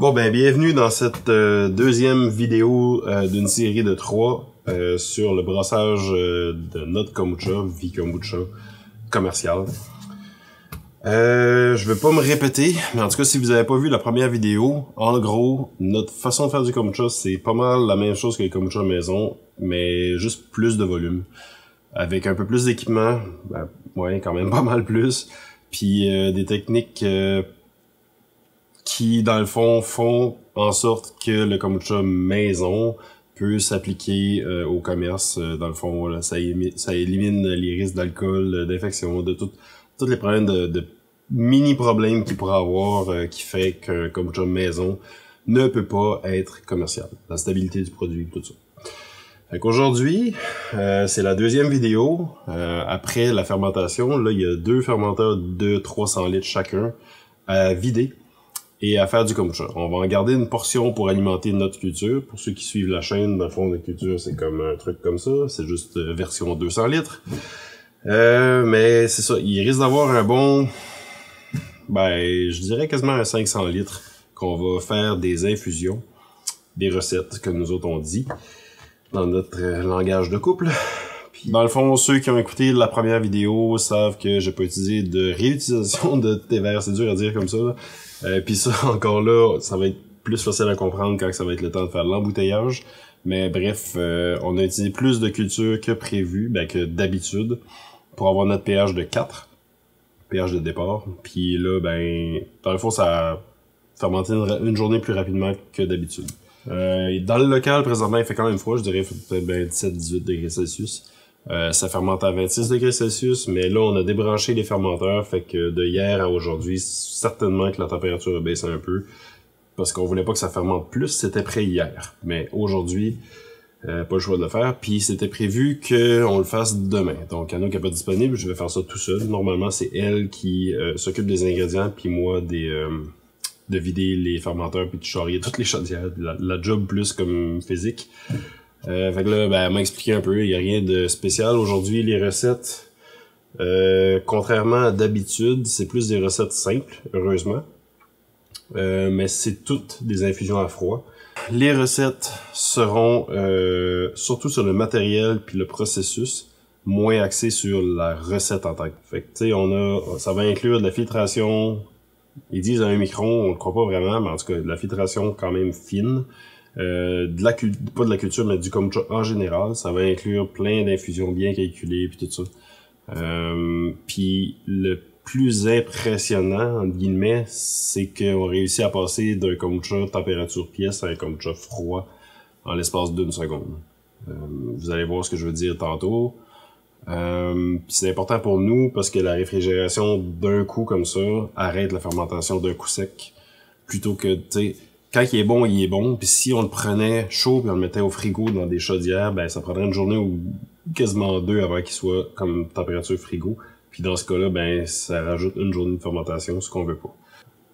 Bon ben bienvenue dans cette deuxième vidéo d'une série de 3 sur le brassage de notre kombucha, V-Kombucha commercial. Je vais pas me répéter, mais en tout cas si vous n'avez pas vu la première vidéo, en gros, notre façon de faire du kombucha, c'est pas mal la même chose que les kombucha maison, mais juste plus de volume. Avec un peu plus d'équipement, ben, ouais, quand même pas mal plus, puis des techniques qui, dans le fond, font en sorte que le kombucha maison peut s'appliquer au commerce. Dans le fond, là, ça élimine les risques d'alcool, d'infection, de tous les problèmes de mini-problèmes qu'il pourrait avoir qui fait qu'un kombucha maison ne peut pas être commercial. La stabilité du produit, tout ça. Fait qu'aujourd'hui, c'est la deuxième vidéo. Après la fermentation, là, il y a 2 fermenteurs de 300 litres chacun à vider et à faire du kombucha. On va en garder une portion pour alimenter notre culture. Pour ceux qui suivent la chaîne, dans le fond, la culture, c'est comme un truc comme ça. C'est juste version 200 litres. Mais c'est ça, il risque d'avoir un bon, je dirais quasiment un 500 litres qu'on va faire des infusions, des recettes que nous autres on dit dans notre langage de couple. Puis, dans le fond, ceux qui ont écouté la première vidéo savent que j'ai pas utilisé de réutilisation de thé vert. C'est dur à dire comme ça, là. Puis ça, encore là, ça va être plus facile à comprendre quand ça va être le temps de faire l'embouteillage. Mais bref, on a utilisé plus de culture que prévu, que d'habitude, pour avoir notre pH de 4, pH de départ. Puis là, dans le fond, ça a fermenté une journée plus rapidement que d'habitude. Dans le local, présentement, il fait quand même froid, je dirais peut-être 17-18 degrés Celsius. Ça fermente à 26 degrés Celsius, mais là, on a débranché les fermenteurs, fait que de hier à aujourd'hui, certainement que la température a baissé un peu, parce qu'on voulait pas que ça fermente plus, c'était prêt hier. Mais aujourd'hui, pas le choix de le faire, puis c'était prévu qu'on le fasse demain. Donc, Anna qui n'est pas disponible, je vais faire ça tout seul. Normalement, c'est elle qui s'occupe des ingrédients, puis moi de vider les fermenteurs, puis de charrier toutes les chaudières, la job plus comme physique. Fait que là, elle m'a expliqué un peu, il n'y a rien de spécial. Aujourd'hui, les recettes, contrairement à d'habitude, c'est plus des recettes simples, heureusement. Mais c'est toutes des infusions à froid. Les recettes seront surtout sur le matériel puis le processus, moins axés sur la recette en tant que. Fait que tu sais, ça va inclure de la filtration. Ils disent à 1 micron, on le croit pas vraiment, mais en tout cas, de la filtration quand même fine. Pas de la culture, mais du kombucha en général. Ça va inclure plein d'infusions bien calculées, puis tout ça. Puis le plus impressionnant, entre guillemets, c'est qu'on réussit à passer d'un kombucha température pièce à un kombucha froid en l'espace d'1 seconde. Vous allez voir ce que je veux dire tantôt. C'est important pour nous parce que la réfrigération d'un coup comme ça arrête la fermentation d'un coup sec, plutôt que, tu sais, quand il est bon, puis si on le prenait chaud puis on le mettait au frigo dans des chaudières, ça prendrait une journée ou quasiment 2 avant qu'il soit comme température frigo. Puis dans ce cas-là, ça rajoute une journée de fermentation, ce qu'on veut pas.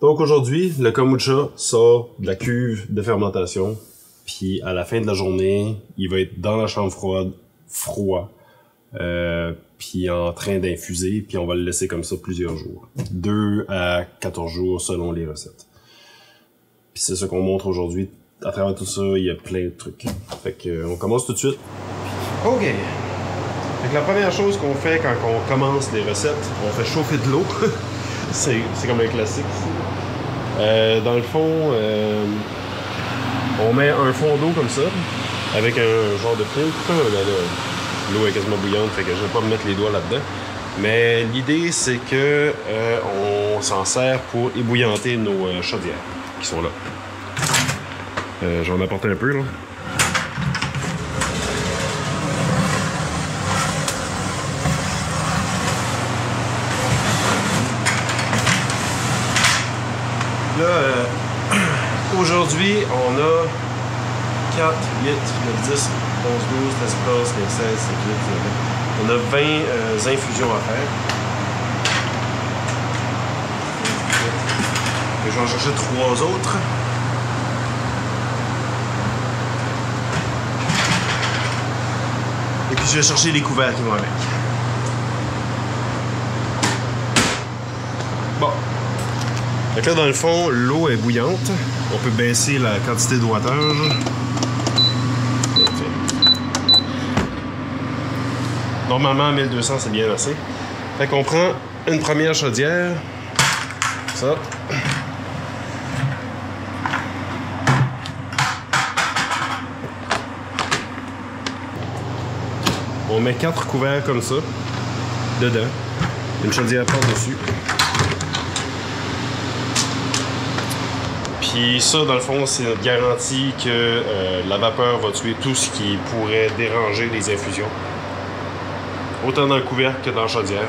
Donc aujourd'hui, le kombucha sort de la cuve de fermentation, puis à la fin de la journée, il va être dans la chambre froide, froid, puis en train d'infuser, puis on va le laisser comme ça plusieurs jours. 2 à 14 jours selon les recettes. Puis c'est ce qu'on montre aujourd'hui. À travers tout ça, il y a plein de trucs. Fait que on commence tout de suite. OK. Fait que la première chose qu'on fait quand on commence les recettes, on fait chauffer de l'eau. c'est comme un classique ici. Dans le fond, on met un fond d'eau comme ça, avec un genre de filtre. L'eau est quasiment bouillante, fait que je vais pas me mettre les doigts là-dedans. Mais l'idée, c'est que on s'en sert pour ébouillanter nos chaudières qui sont là. J'en apporte un peu, là. Là, aujourd'hui, on a 4, 8, 9, 10, 11, 12, 13, 14, 15, 16, 17, 18, 19. On a 20 infusions à faire. Je vais en chercher 3 autres. Et puis je vais chercher les couverts qui vont avec. Bon. Fait que là, dans le fond, l'eau est bouillante. On peut baisser la quantité de wattage. Normalement, 1200, c'est bien assez. Fait qu'on prend une première chaudière. Ça. On met 4 couverts comme ça, dedans. Une chaudière par-dessus. Puis ça, dans le fond, c'est notre garantie que la vapeur va tuer tout ce qui pourrait déranger les infusions. Autant dans le couvercle que dans la chaudière.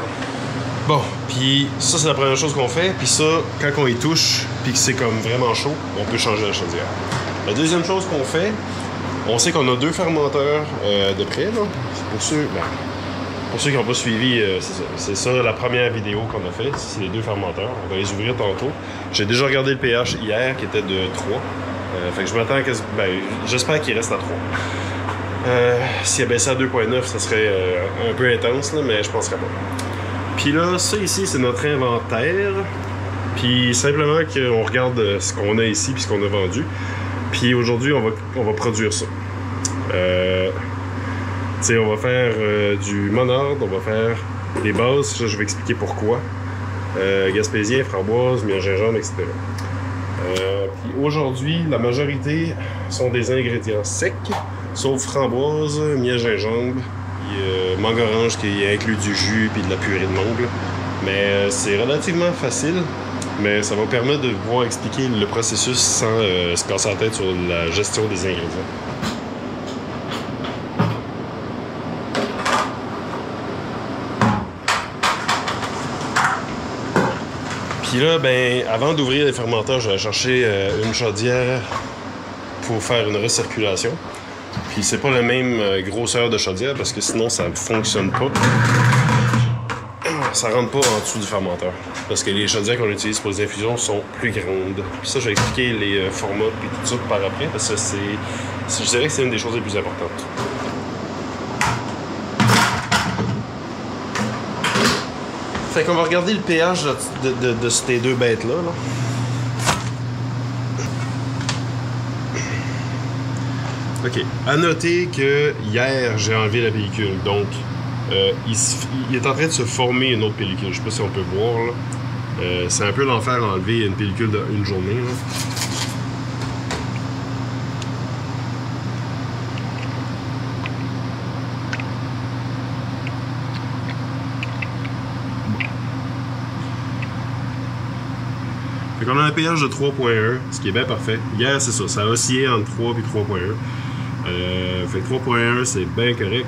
Bon, puis ça, c'est la première chose qu'on fait. Puis ça, quand on y touche, puis que c'est comme vraiment chaud, on peut changer la chaudière. La deuxième chose qu'on fait, on sait qu'on a 2 fermenteurs de près, là. Pour ceux qui n'ont pas suivi, c'est ça la première vidéo qu'on a fait. C'est les 2 fermenteurs. On va les ouvrir tantôt. J'ai déjà regardé le pH hier qui était de 3. Fait que je m'attends que... j'espère qu'il reste à 3. S'il abaissait à 2.9, ça serait un peu intense, là, mais je penserais pas. Puis là, ça ici, c'est notre inventaire. Puis simplement qu'on regarde ce qu'on a ici puis ce qu'on a vendu. Puis aujourd'hui, on va produire ça. On va faire du monard, on va faire des bases, ça, je vais expliquer pourquoi. Gaspésien, framboise, miel gingembre, etc. Puis aujourd'hui, la majorité sont des ingrédients secs, sauf framboise, miel gingembre, mangue orange qui inclut du jus puis de la purée de mangue. Mais c'est relativement facile, mais ça va permettre de pouvoir expliquer le processus sans se casser la tête sur la gestion des ingrédients. Puis là, ben, avant d'ouvrir les fermenteurs, je vais chercher une chaudière pour faire une recirculation. Puis c'est pas la même grosseur de chaudière parce que sinon ça ne fonctionne pas. Ça rentre pas en dessous du fermenteur. Parce que les chaudières qu'on utilise pour les infusions sont plus grandes. Puis ça, je vais expliquer les formats et tout ça par après parce que je dirais que c'est une des choses les plus importantes. Fait qu'on va regarder le pH de ces 2 bêtes-là. Là. OK. À noter que hier, j'ai enlevé la pellicule. Donc, il est en train de se former une autre pellicule. Je sais pas si on peut voir. C'est un peu l'enfer d'enlever une pellicule d'une journée. Là. Fait qu'on a un pH de 3.1, ce qui est bien parfait. Hier, c'est ça. Ça a oscillé entre 3 et 3.1. Fait que 3.1, c'est bien correct.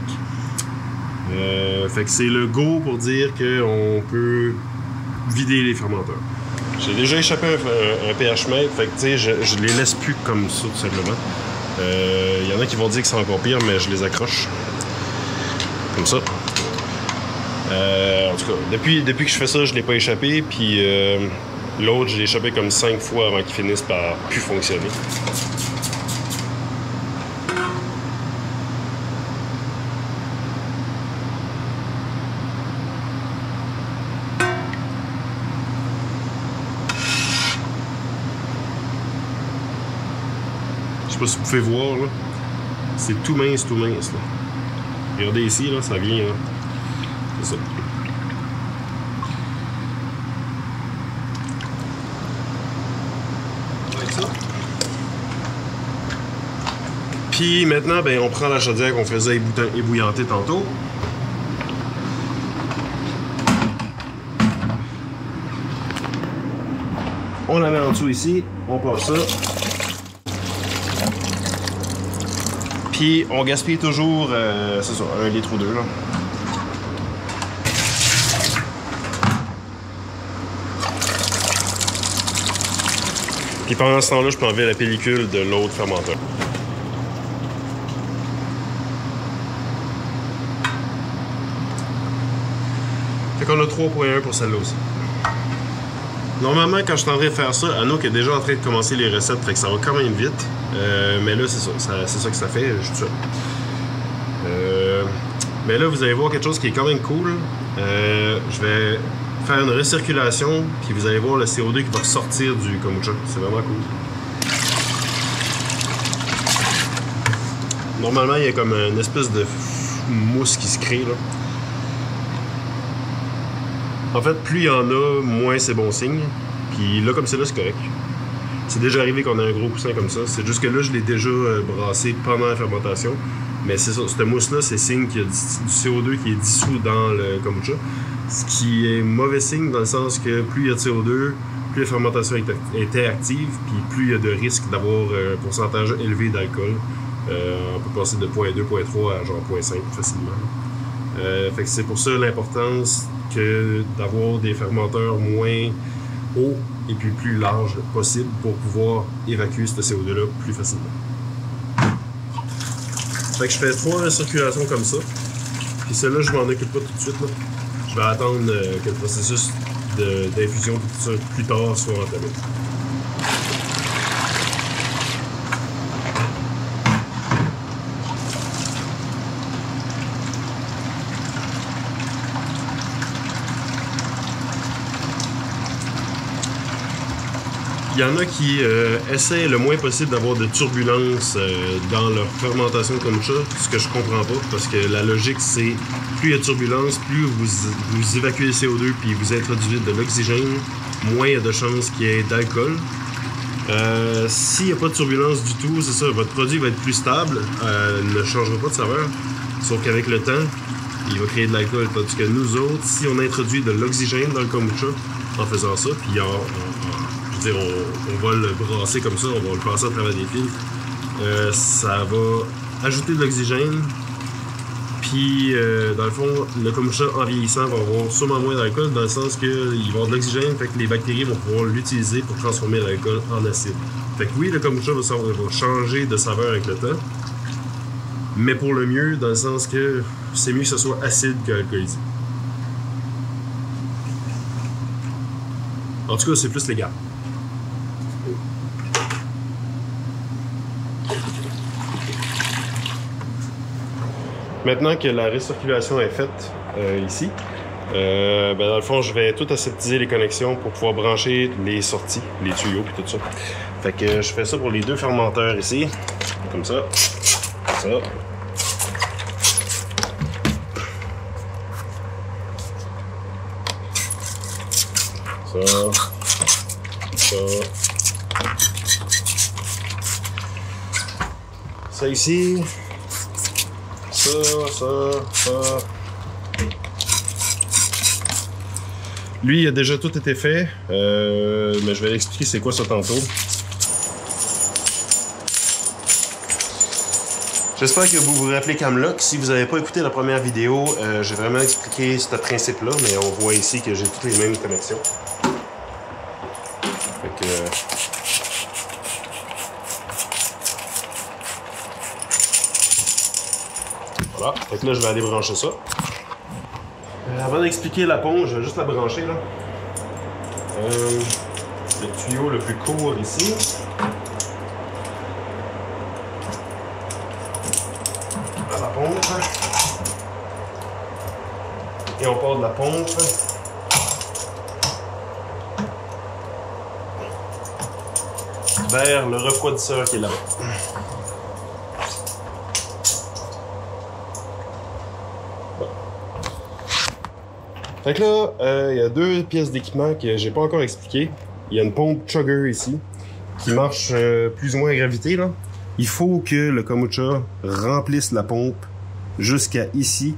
Fait que c'est le go pour dire qu'on peut vider les fermenteurs. J'ai déjà échappé un pH mètre, fait que tu sais, je les laisse plus comme ça, tout simplement. Il y en a qui vont dire que c'est encore pire, mais je les accroche. Comme ça. En tout cas, depuis que je fais ça, je l'ai pas échappé, puis l'autre, je l'ai échappé comme 5 fois avant qu'il finisse par plus fonctionner. Je sais pas si vous pouvez voir, là. C'est tout mince, là. Regardez ici, là, ça vient, là. C'est ça. Puis maintenant, ben, on prend la chaudière qu'on faisait ébouillanter tantôt. On la met en dessous ici, on passe ça. Puis on gaspille toujours, c'est ça, 1 litre ou 2 là. Puis pendant ce temps-là, je peux enlever la pellicule de l'autre fermenteur. Fait qu'on a 3.1 pour celle-là aussi. Normalement, quand je suis en train de faire ça, Anouk est déjà en train de commencer les recettes, fait que ça va quand même vite. Mais là, c'est ça. C'est ça que ça fait, juste ça. Mais là, vous allez voir quelque chose qui est quand même cool. Je vais faire une recirculation, puis vous allez voir le CO2 qui va ressortir du kombucha. C'est vraiment cool. Normalement, il y a comme une espèce de mousse qui se crée, là. En fait, plus il y en a, moins c'est bon signe. Puis là, comme c'est là, c'est correct. C'est déjà arrivé qu'on a un gros coussin comme ça. C'est juste que là, je l'ai déjà brassé pendant la fermentation. Mais c'est ça, cette mousse-là, c'est signe qu'il y a du CO2 qui est dissous dans le kombucha. Ce qui est mauvais signe dans le sens que plus il y a de CO2, plus la fermentation était active, puis plus il y a de risque d'avoir un pourcentage élevé d'alcool. On peut passer de 0.2, 0.3 à genre 0.5 facilement. Fait que c'est pour ça l'importance que d'avoir des fermenteurs moins hauts et puis plus larges possible pour pouvoir évacuer ce CO2-là plus facilement. Fait que je fais 3 circulations comme ça. Puis celle-là, je m'en occupe pas tout de suite, là. Je vais attendre que le processus d'infusion tout ça plus tard soit entamé. Il y en a qui essaient le moins possible d'avoir de turbulence dans leur fermentation de kombucha, ce que je comprends pas, parce que la logique c'est plus il y a de turbulence, plus vous évacuez le CO2 puis vous introduisez de l'oxygène, moins il y a de chances qu'il y ait d'alcool. S'il n'y a pas de turbulence du tout, c'est ça, votre produit va être plus stable, ne changera pas de saveur, sauf qu'avec le temps, il va créer de l'alcool. Tandis que nous autres, si on introduit de l'oxygène dans le kombucha en faisant ça, puis on va le brasser comme ça, on va le passer à travers des fils. Ça va ajouter de l'oxygène. Puis, dans le fond, le kombucha en vieillissant va avoir sûrement moins d'alcool, dans le sens qu'il va y avoir de l'oxygène, fait que les bactéries vont pouvoir l'utiliser pour transformer l'alcool en acide. Fait que oui, le kombucha va changer de saveur avec le temps, mais pour le mieux, dans le sens que c'est mieux que ce soit acide qu'alcoolisé. En tout cas, c'est plus légal. Maintenant que la recirculation est faite ici, dans le fond, je vais tout aseptiser les connexions pour pouvoir brancher les sorties, les tuyaux et tout ça. Fait que je fais ça pour les 2 fermenteurs ici, comme ça, ça. Ça ici. Ça. Lui, il a déjà tout été fait, mais je vais l'expliquer c'est quoi ça tantôt. J'espère que vous vous rappelez Camlock. Si vous n'avez pas écouté la première vidéo, j'ai vraiment expliqué ce principe-là, mais on voit ici que j'ai toutes les mêmes connexions. Fait que... Voilà, fait que là je vais aller brancher ça. Avant d'expliquer la pompe, je vais juste la brancher là. Le tuyau le plus court ici. À la pompe. Et on part de la pompe. Vers le refroidisseur qui est là-bas. Fait que là, il y a 2 pièces d'équipement que j'ai pas encore expliquées. Il y a une pompe chugger ici, qui marche plus ou moins à gravité, là. Il faut que le kombucha remplisse la pompe jusqu'à ici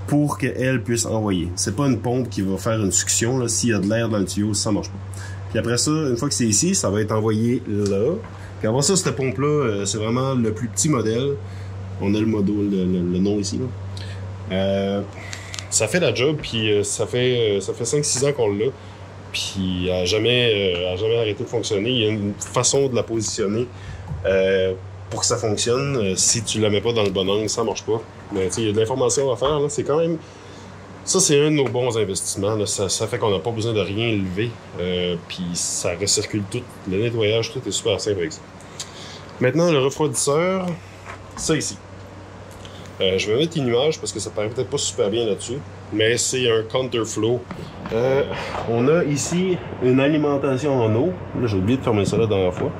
pour qu'elle puisse envoyer. C'est pas une pompe qui va faire une succion, là. S'il y a de l'air dans le tuyau, ça marche pas. Puis après ça, une fois que c'est ici, ça va être envoyé là. Puis après ça, cette pompe-là, c'est vraiment le plus petit modèle. On a le modèle, le nom ici, là. Ça fait la job, puis ça fait 5-6 ans qu'on l'a, puis elle n'a jamais arrêté de fonctionner. Il y a une façon de la positionner pour que ça fonctionne. Si tu la mets pas dans le bon angle, ça marche pas. Mais il y a de l'information à faire, là. C'est quand même... Ça, c'est un de nos bons investissements, là. Ça fait qu'on n'a pas besoin de rien lever, puis ça recircule tout. Le nettoyage, tout est super simple avec ça. Maintenant, le refroidisseur, ça ici. Je vais mettre une image parce que ça paraît peut-être pas super bien là-dessus, mais c'est un counterflow. On a ici une alimentation en eau. Là, j'ai oublié de fermer ça la dernière fois.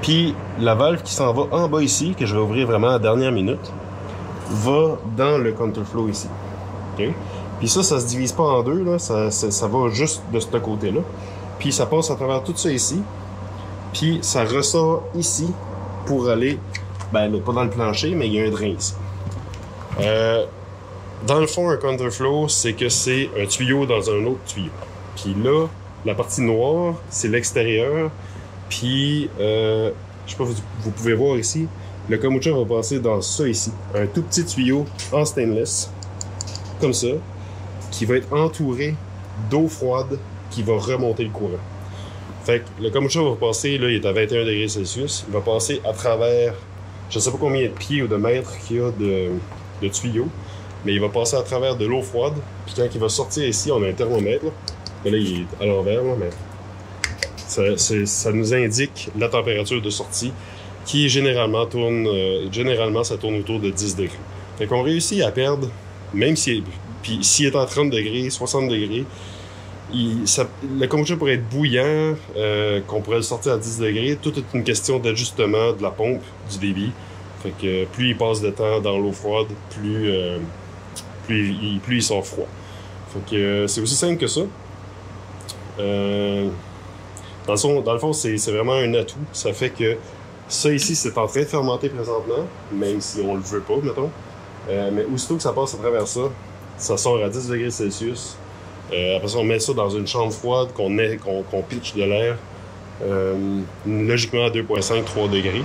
Puis la valve qui s'en va en bas ici, que je vais ouvrir vraiment à la dernière minute, va dans le counterflow ici. Okay? Puis ça se divise pas en deux, là. Ça va juste de ce côté-là. Puis ça passe à travers tout ça ici. Puis ça ressort ici pour aller, ben pas dans le plancher, mais il y a un drain ici. Dans le fond, un counterflow, c'est que c'est un tuyau dans un autre tuyau. Puis là, la partie noire, c'est l'extérieur. Puis, je sais pas, vous pouvez voir ici, le kombucha va passer dans ça ici. Un tout petit tuyau en stainless, comme ça, qui va être entouré d'eau froide qui va remonter le courant. Fait que le kombucha va passer, là, il est à 21 degrés Celsius, il va passer à travers, je sais pas combien de pieds ou de mètres qu'il y a de tuyaux, mais il va passer à travers de l'eau froide, puis quand il va sortir ici, on a un thermomètre, là, et là il est à l'envers, mais ça nous indique la température de sortie, qui généralement ça tourne autour de 10 degrés. Fait qu'on réussit à perdre, même s'il est en 30 degrés, 60 degrés, le kombucha pourrait être bouillant, qu'on pourrait le sortir à 10 degrés. Tout est une question d'ajustement de la pompe, du débit. Fait que plus il passe de temps dans l'eau froide, plus il sort froid. Fait que c'est aussi simple que ça. Dans le fond, c'est vraiment un atout. Ça fait que ça ici, c'est en train de fermenter présentement, même si on le veut pas, mettons. Mais aussitôt que ça passe à travers ça, ça sort à 10 degrés Celsius. Après ça, on met ça dans une chambre froide qu'on pitch de l'air, logiquement à 2,5-3 degrés.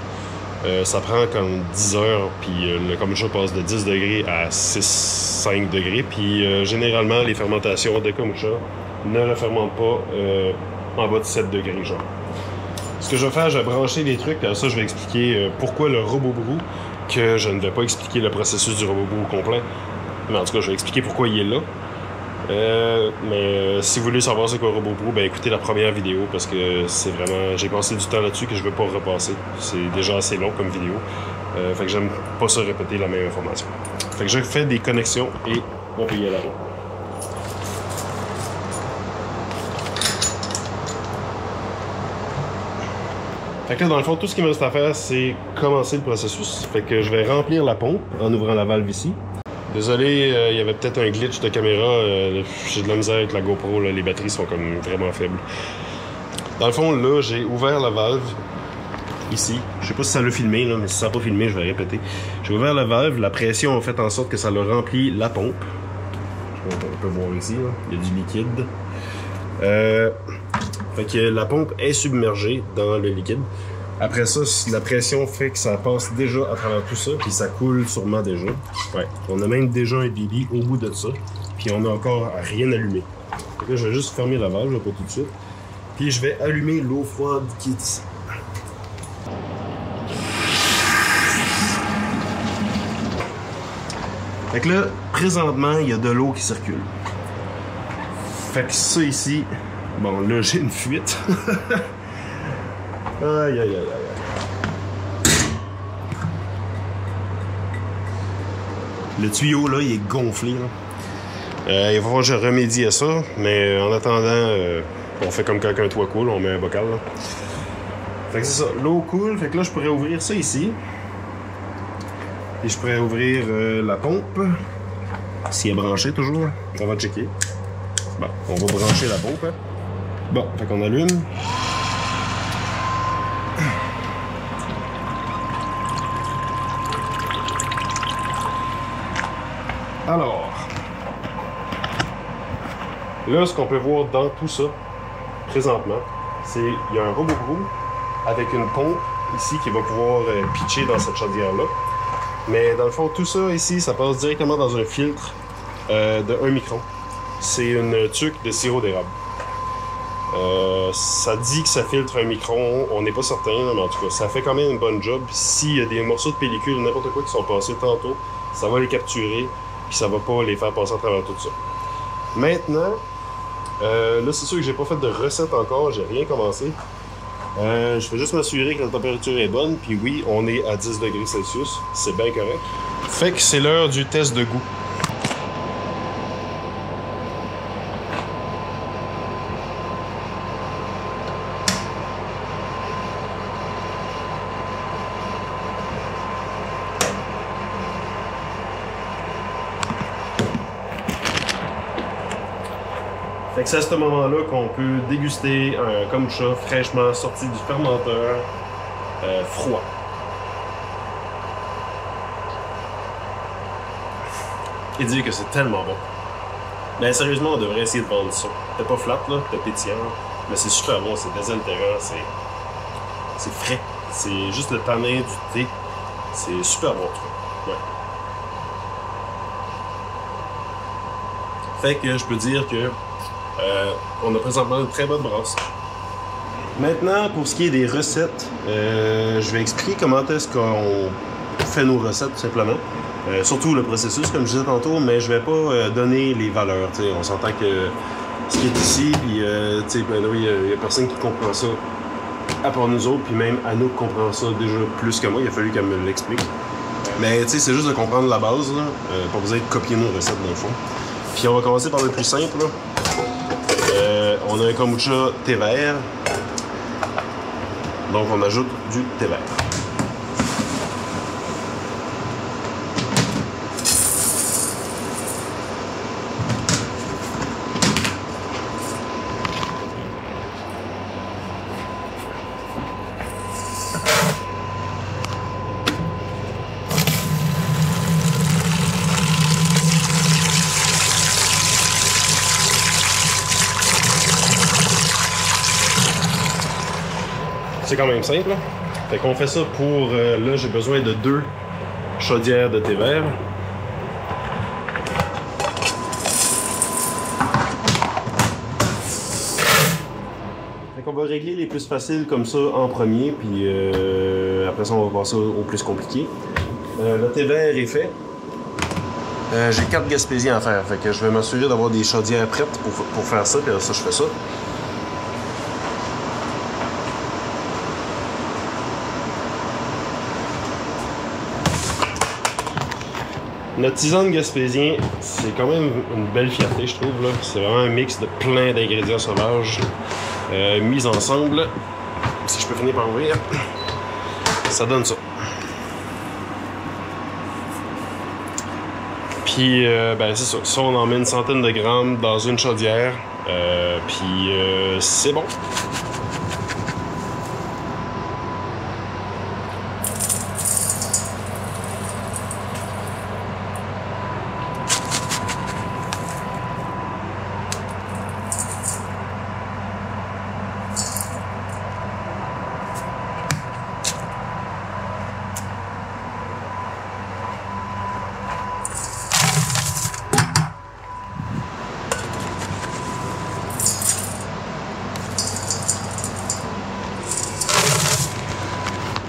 Ça prend comme 10 heures, puis le kombucha passe de 10 degrés à 6-5 degrés. Puis généralement, les fermentations de kombucha ne refermentent pas en bas de 7 degrés, genre. Ce que je vais faire, je vais brancher les trucs, puis ça, je vais expliquer pourquoi le robot brew, que je ne vais pas expliquer le processus du robot brew au complet. Mais en tout cas, je vais expliquer pourquoi il est là. Mais si vous voulez savoir c'est quoi Robot Brew, ben écoutez la première vidéo parce que c'est vraiment, j'ai passé du temps là-dessus que je veux pas repasser. C'est déjà assez long comme vidéo. Fait que j'aime pas ça répéter la même information. Fait que je fais des connexions et on peut y aller là-bas. Fait que là, dans le fond, tout ce qui me reste à faire, c'est commencer le processus. Fait que je vais remplir la pompe en ouvrant la valve ici. Désolé, il y avait peut-être un glitch de caméra. J'ai de la misère avec la GoPro, là, les batteries sont comme vraiment faibles. Dans le fond, là, j'ai ouvert la valve ici. Je sais pas si ça l'a filmé, là, mais si ça n'a pas filmé, je vais répéter. J'ai ouvert la valve, la pression a fait en sorte que ça l'a rempli la pompe. On peut voir ici, là, il y a du liquide. Fait que la pompe est submergée dans le liquide. Après ça, la pression fait que ça passe déjà à travers tout ça, puis ça coule sûrement déjà. Ouais, on a même déjà un débit au bout de ça, puis on a encore rien allumé. Fait que là, je vais juste fermer la valve là, pour tout de suite. Puis je vais allumer l'eau froide qui est ici. Fait que là, présentement, il y a de l'eau qui circule. Fait que ça ici, bon là j'ai une fuite. Aïe, aïe, aïe, aïe. Le tuyau, là, il est gonflé. Là. Il va falloir que je remédie à ça, mais en attendant, on fait comme quand un toit coule, on met un bocal. Là. Fait que c'est ça, l'eau coule, fait que là, je pourrais ouvrir ça ici. Et je pourrais ouvrir la pompe, s'il est branché toujours. On va checker. Bon, on va brancher la pompe. Hein. Bon, fait qu'on allume. Alors, là, ce qu'on peut voir dans tout ça, présentement, c'est qu'il y a un robot brew avec une pompe ici qui va pouvoir pitcher dans cette chaudière-là. Mais dans le fond, tout ça ici, ça passe directement dans un filtre de 1 micron. C'est une tuque de sirop d'érable. Ça dit que ça filtre 1 micron, on n'est pas certain, mais en tout cas, ça fait quand même une bonne job. S'il y a des morceaux de pellicule ou n'importe quoi qui sont passés tantôt, ça va les capturer. Puis ça va pas les faire passer à travers tout ça. Maintenant, là c'est sûr que j'ai pas fait de recette encore, j'ai rien commencé. Je vais juste m'assurer que la température est bonne, puis oui, on est à 10 degrés Celsius, c'est bien correct. Fait que c'est l'heure du test de goût. Fait que c'est à ce moment-là qu'on peut déguster un kombucha fraîchement sorti du fermenteur froid. Et dire que c'est tellement bon. Mais sérieusement, on devrait essayer de vendre ça. C'est pas flat, là, c'est pétillant, mais c'est super bon, c'est désaltérant, c'est frais. C'est juste le tanin du thé. C'est super bon, je trouve. Ouais. Fait que je peux dire que on a présentement une très bonne brasse. Maintenant, pour ce qui est des recettes, je vais expliquer comment est-ce qu'on fait nos recettes, tout simplement. Surtout le processus, comme je disais tantôt, mais je vais pas donner les valeurs. T'sais. On s'entend que ce qui est ici, puis ben, oui, il y a personne qui comprend ça à part nous autres, puis même Anouk comprend ça déjà plus que moi. Il a fallu qu'elle me l'explique. Mais c'est juste de comprendre la base, là, pas besoin de copier nos recettes dans le fond. Puis on va commencer par le plus simple. Là. On a un kombucha thé vert. Donc on ajoute du thé vert. C'est quand même simple. Là. Fait qu'on fait ça pour... là, j'ai besoin de 2 chaudières de thé vert. Fait qu'on va régler les plus faciles comme ça en premier, puis après ça, on va passer au plus compliqué. Le thé vert est fait. J'ai 4 Gaspésiens à faire, fait que je vais m'assurer d'avoir des chaudières prêtes pour faire ça, puis ça, je fais ça. Notre tisane gaspésien, c'est quand même une belle fierté, je trouve. C'est vraiment un mix de plein d'ingrédients sauvages mis ensemble. Si je peux finir par ouvrir, ça donne ça. Puis, ben c'est ça. Ça, on en met une centaine de grammes dans une chaudière. Puis, c'est bon.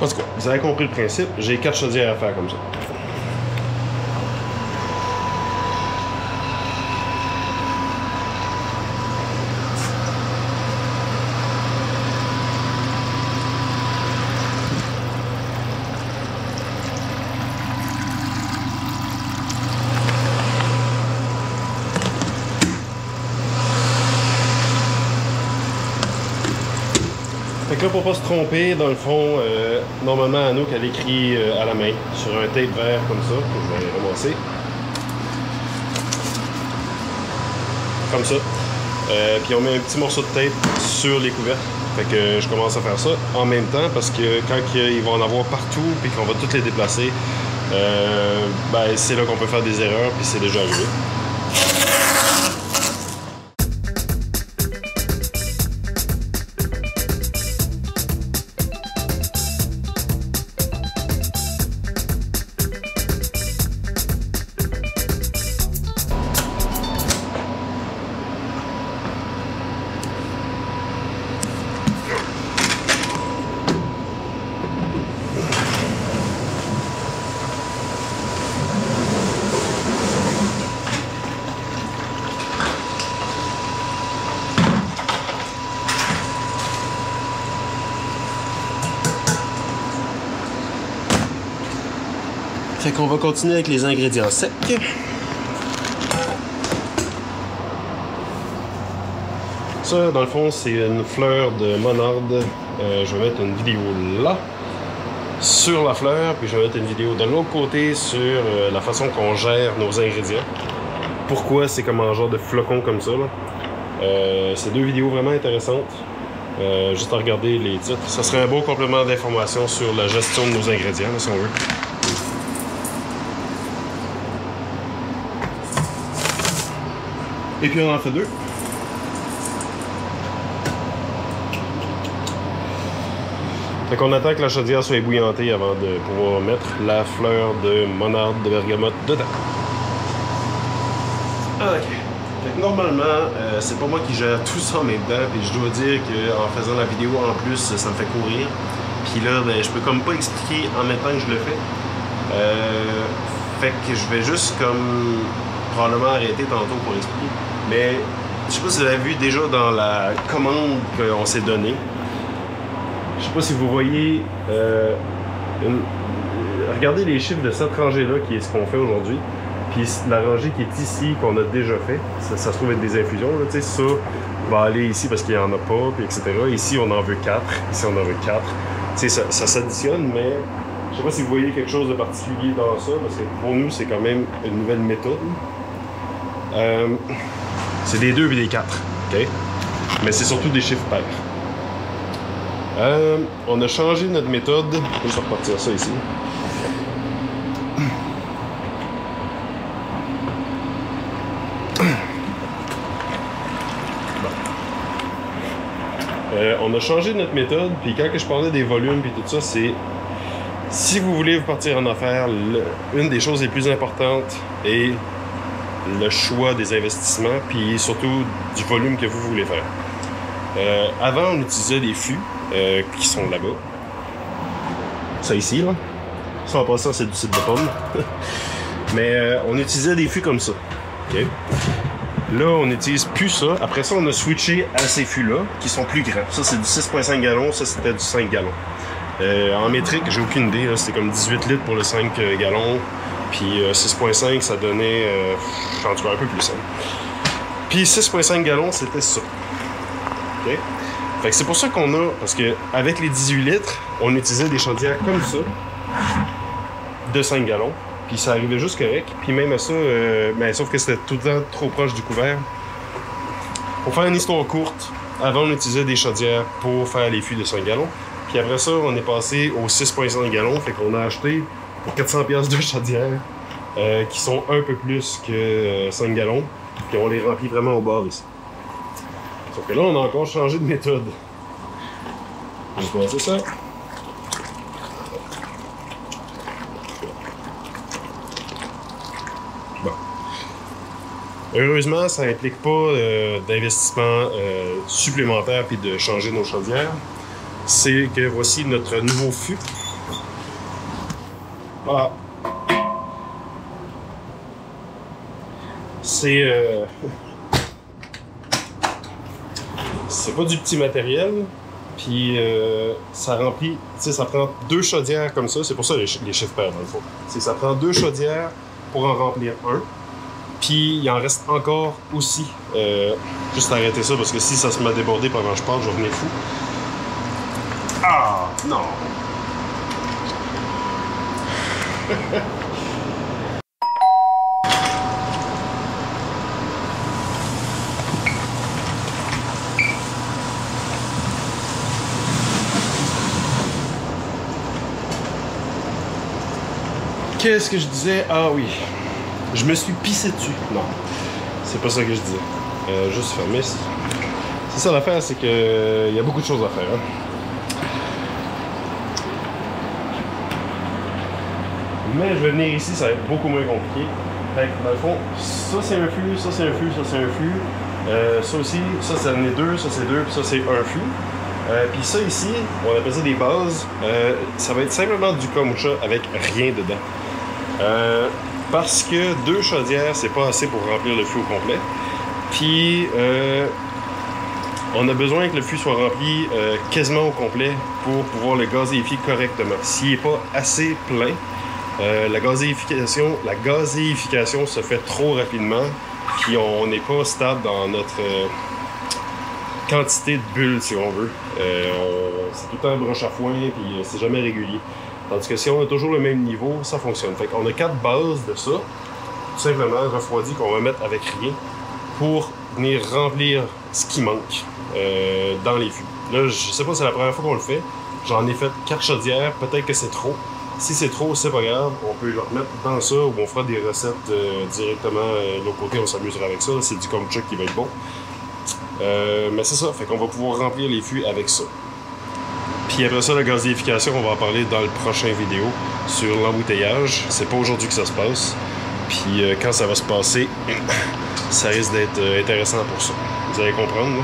En tout cas, vous avez compris le principe, j'ai 4 chaudières à faire comme ça. Fait que là, pour pas se tromper, dans le fond, normalement, Anouk, elle écrit à la main, sur un tape vert comme ça, que je vais ramasser. Comme ça. Puis on met un petit morceau de tape sur les couvercles. Fait que je commence à faire ça en même temps, parce que quand il va en avoir partout, puis qu'on va toutes les déplacer, ben, c'est là qu'on peut faire des erreurs, puis c'est déjà arrivé. Fait qu'on va continuer avec les ingrédients secs. Ça, dans le fond, c'est une fleur de monarde. Je vais mettre une vidéo là, sur la fleur, puis je vais mettre une vidéo de l'autre côté sur la façon qu'on gère nos ingrédients. Pourquoi c'est comme un genre de flocon comme ça, là. C'est 2 vidéos vraiment intéressantes. Juste à regarder les titres. Ça serait un beau complément d'information sur la gestion de nos ingrédients, là, si on veut. Et puis on en fait 2. Fait qu'on attend que la chaudière soit ébouillantée avant de pouvoir mettre la fleur de monarde de bergamote dedans. Ok. Fait que normalement, c'est pas moi qui gère tout ça en même temps, puis je dois dire qu'en faisant la vidéo en plus, ça me fait courir. Puis là, ben, je peux comme pas expliquer en même temps que je le fais. Fait que je vais juste comme probablement arrêter tantôt pour expliquer. Mais je sais pas si vous avez vu déjà dans la commande qu'on s'est donnée. Je sais pas si vous voyez, regardez les chiffres de cette rangée-là qui est ce qu'on fait aujourd'hui. Puis la rangée qui est ici, qu'on a déjà fait, ça se trouve être des infusions. Là, ça va aller ici parce qu'il n'y en a pas, puis etc. Ici, on en veut 4. Ici, on en veut 4. Ça s'additionne, mais je sais pas si vous voyez quelque chose de particulier dans ça, parce que pour nous, c'est quand même une nouvelle méthode. C'est des 2 et des 4, ok? Mais c'est surtout des chiffres pairs. On a changé notre méthode. Je vais repartir ça ici. On a changé notre méthode, puis quand je parlais des volumes et tout ça, c'est si vous voulez vous partir en affaires, une des choses les plus importantes est le choix des investissements, puis surtout du volume que vous voulez faire. Avant, on utilisait des fûts qui sont là-bas. Ça ici, là. Ça, en passant, c'est du cidre de pomme. Mais on utilisait des fûts comme ça. Okay? Là, on n'utilise plus ça. Après ça, on a switché à ces fûts-là, qui sont plus grands. Ça, c'est du 6,5 gallons. Ça, c'était du 5 gallons. En métrique, j'ai aucune idée. C'était comme 18 litres pour le 5 gallons. Puis 6,5, ça donnait... en tout cas, un peu plus. Puis 6,5 gallons, c'était ça. OK? Fait que c'est pour ça qu'on a... Parce que avec les 18 litres, on utilisait des chaudières comme ça, de 5 gallons. Puis ça arrivait juste correct. Puis même à ça, ben, sauf que c'était tout le temps trop proche du couvert. Pour faire une histoire courte, avant on utilisait des chaudières pour faire les fûts de 5 gallons. Puis après ça, on est passé aux 6,5 gallons. Fait qu'on a acheté pour 400$ de chaudières qui sont un peu plus que 5 gallons. Puis on les remplit vraiment au bord ici. Sauf que là, on a encore changé de méthode. Je vais passer ça. Bon. Heureusement, ça n'implique pas d'investissement supplémentaire puis de changer nos chaudières. C'est que voici notre nouveau fût. Ah. C'est pas du petit matériel, puis ça remplit, tu sais, ça prend 2 chaudières comme ça, c'est pour ça les chiffres pairs dans le fond. Ça prend 2 chaudières pour en remplir un, puis il en reste encore aussi. Juste arrêter ça parce que si ça se met à déborder pendant que je parle, je vais venir fou. Ah non! Qu'est-ce que je disais? Ah oui, je me suis pissé dessus. Non, c'est pas ça que je disais. Juste fermer. C'est ça l'affaire, c'est que il y a beaucoup de choses à faire. Hein? Mais je vais venir ici, ça va être beaucoup moins compliqué. Fait que dans le fond, ça c'est un fût, ça c'est un fût, ça c'est un fût. Ça aussi, ça c'en est 2, ça c'est 2, puis ça c'est un fût. Puis ça ici, on appelle ça des bases. Ça va être simplement du kombucha avec rien dedans. Parce que 2 chaudières, c'est pas assez pour remplir le fût au complet. Puis on a besoin que le fût soit rempli quasiment au complet pour pouvoir le gazéifier correctement. S'il n'est pas assez plein, la gazéification se fait trop rapidement, puis on n'est pas stable dans notre quantité de bulles, si on veut. C'est tout le temps broche à foin, puis c'est jamais régulier. Tandis que si on a toujours le même niveau, ça fonctionne. Fait qu'on a 4 bases de ça, tout simplement refroidi, qu'on va mettre avec rien. pour venir remplir ce qui manque dans les fûts. Là, je sais pas si c'est la première fois qu'on le fait. J'en ai fait 4 chaudières, peut-être que c'est trop. Si c'est trop, c'est pas grave, on peut le remettre dans ça ou on fera des recettes directement de l'autre côté, on s'amusera avec ça. C'est du kombucha qui va être bon. Mais c'est ça, fait qu'on va pouvoir remplir les fûts avec ça. Puis après ça, la gazéification, on va en parler dans le prochain vidéo sur l'embouteillage. C'est pas aujourd'hui que ça se passe. Puis quand ça va se passer, ça risque d'être intéressant pour ça. Vous allez comprendre, là.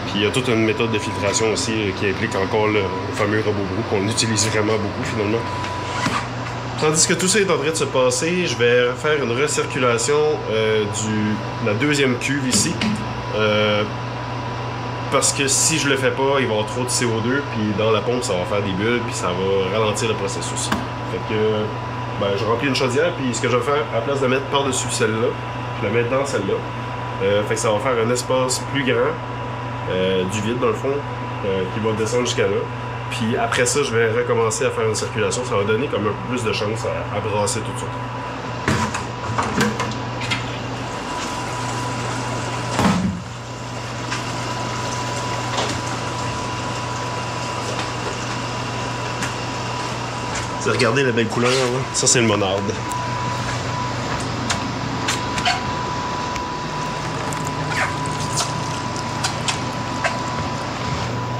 Puis il y a toute une méthode de filtration aussi qui implique encore le fameux robot brou qu'on utilise vraiment beaucoup finalement. Tandis que tout ça est en train de se passer, je vais faire une recirculation de la deuxième cuve ici. Parce que si je le fais pas, il va y avoir trop de CO2, puis dans la pompe, ça va faire des bulles, puis ça va ralentir le processus. Fait que ben, je remplis une chaudière, puis ce que je vais faire, à la place de mettre par-dessus celle-là, je la mets dans celle-là. Fait que ça va faire un espace plus grand, du vide dans le fond, qui va descendre jusqu'à là. Puis après ça, je vais recommencer à faire une circulation. Ça va donner comme un peu plus de chance à brasser tout ça. Regardez la belle couleur, là. Ça c'est le monarde.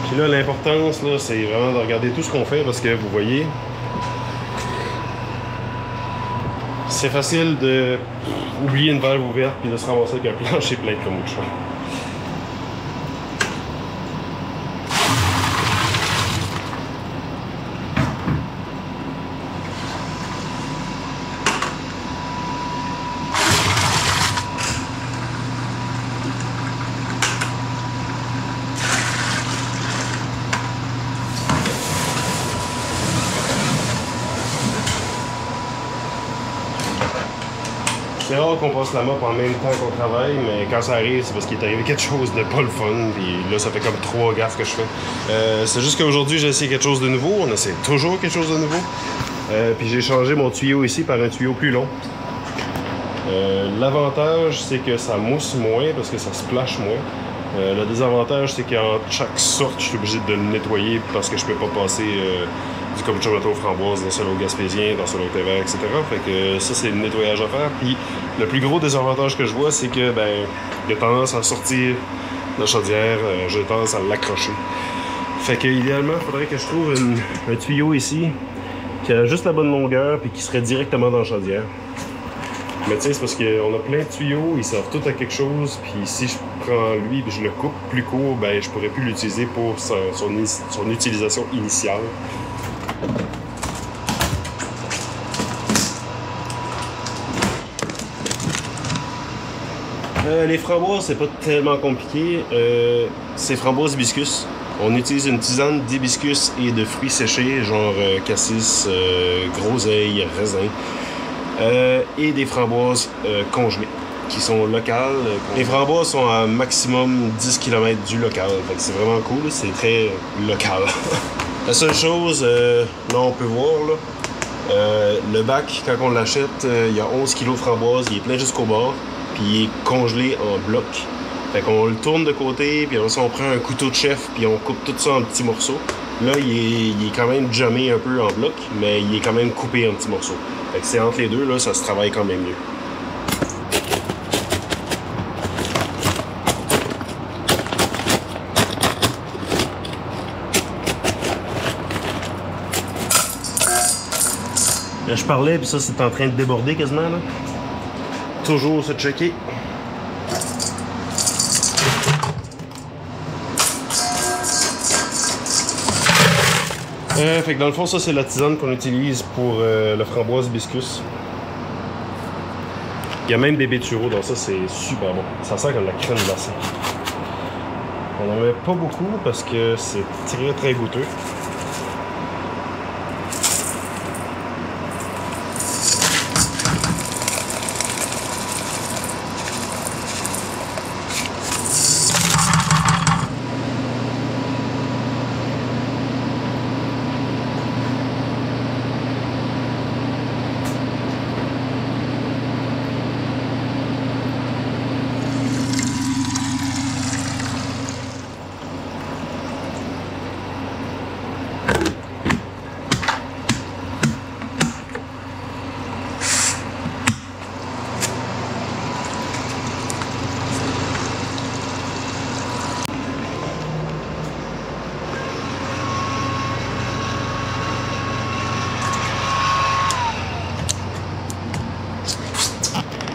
Puis là, l'importance, là, c'est vraiment de regarder tout ce qu'on fait parce que vous voyez, c'est facile de oublier une valve ouverte puis de se ramasser avec un plancher plein de kombucha. C'est rare qu'on passe la mop en même temps qu'on travaille, mais quand ça arrive, c'est parce qu'il est arrivé quelque chose de pas le fun. Puis là, ça fait comme 3 gaffes que je fais. C'est juste qu'aujourd'hui, j'ai essayé quelque chose de nouveau. On essaie toujours quelque chose de nouveau. Puis j'ai changé mon tuyau ici par un tuyau plus long. L'avantage, c'est que ça mousse moins parce que ça splash moins. Le désavantage, c'est qu'en chaque sorte, je suis obligé de le nettoyer parce que je peux pas passer du kombucha aux framboises dans celui au gaspésien, dans celui au thé vert, etc. Fait que ça, c'est le nettoyage à faire. Puis le plus gros désavantage que je vois, c'est que ben, il a tendance à sortir de la chaudière, j'ai tendance à l'accrocher. Fait que idéalement, il faudrait que je trouve un tuyau ici qui a juste la bonne longueur puis qui serait directement dans la chaudière. Mais tu sais, c'est parce qu'on a plein de tuyaux, ils servent tous à quelque chose, puis si je prends lui et je le coupe plus court, ben je pourrais plus l'utiliser pour son utilisation initiale. Les framboises, c'est pas tellement compliqué. C'est framboises hibiscus. On utilise une tisane d'hibiscus et de fruits séchés, genre cassis, groseille, raisin. Et des framboises congelées, qui sont locales. Les framboises sont à maximum 10 km du local, fait que c'est vraiment cool, c'est très local. La seule chose, là on peut voir, là, le bac, quand on l'achète, il y a 11 kg de framboises, il est plein jusqu'au bord, puis il est congelé en bloc. Fait qu'on le tourne de côté, puis après ça on prend un couteau de chef, puis on coupe tout ça en petits morceaux. Là, il est quand même jammé un peu en bloc, mais il est quand même coupé en petits morceaux. Fait que c'est entre les deux, là, ça se travaille quand même mieux. Là, je parlais, puis ça, c'est en train de déborder quasiment, là. Toujours se checker. Fait que dans le fond, ça c'est la tisane qu'on utilise pour le framboise hibiscus. Il y a même des baies de sureau dans ça, c'est super bon. Ça sent comme la crème glacée. On n'en met pas beaucoup parce que c'est très très goûteux.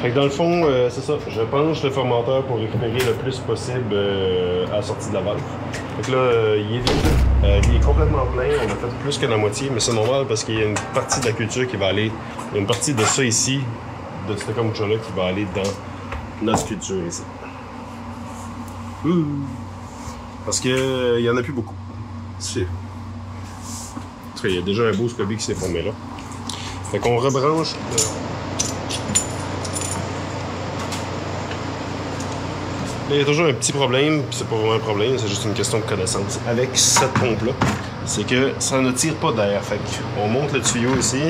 Fait que dans le fond, c'est ça. Je penche le fermenteur pour récupérer le plus possible à la sortie de la valve. Fait que là, il est vide. Il est complètement plein. On a fait plus que la moitié, mais c'est normal parce qu'il y a une partie de la culture qui va aller... Il y a une partie de ça ici, de ce kombucha-là, qui va aller dans notre culture ici. Parce que il y en a plus beaucoup. C'est... En tout cas, il y a déjà un beau SCOBY qui s'est formé là. Fait qu'on rebranche... Il y a toujours un petit problème, puis c'est pas vraiment un problème, c'est juste une question de connaissance. Avec cette pompe-là, c'est que ça ne tire pas d'air. Fait qu'on monte le tuyau ici,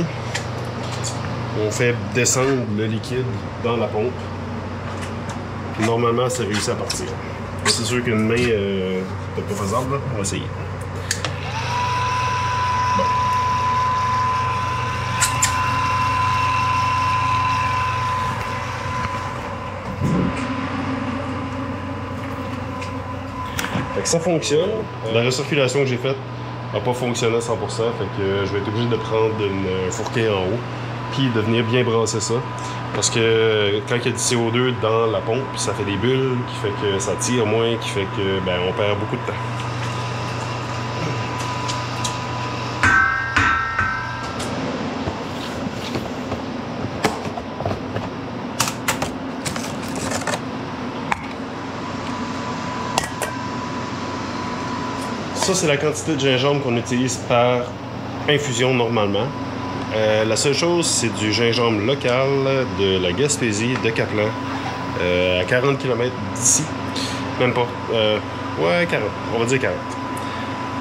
on fait descendre le liquide dans la pompe. Normalement, ça réussit à partir. C'est sûr qu'une main c'est pas faisable, là. On va essayer. Bon. Fait que ça fonctionne. La recirculation que j'ai faite n'a pas fonctionné à 100%. Fait que je vais être obligé de prendre une fourquée en haut puis de venir bien brasser ça. Parce que quand il y a du CO2 dans la pompe, ça fait des bulles, qui fait que ça tire moins, qui fait que on perd beaucoup de temps. Ça, c'est la quantité de gingembre qu'on utilise par infusion normalement. La seule chose, c'est du gingembre local de la Gaspésie, de Caplan, à 40 km d'ici. Même pas. Ouais, 40. On va dire 40.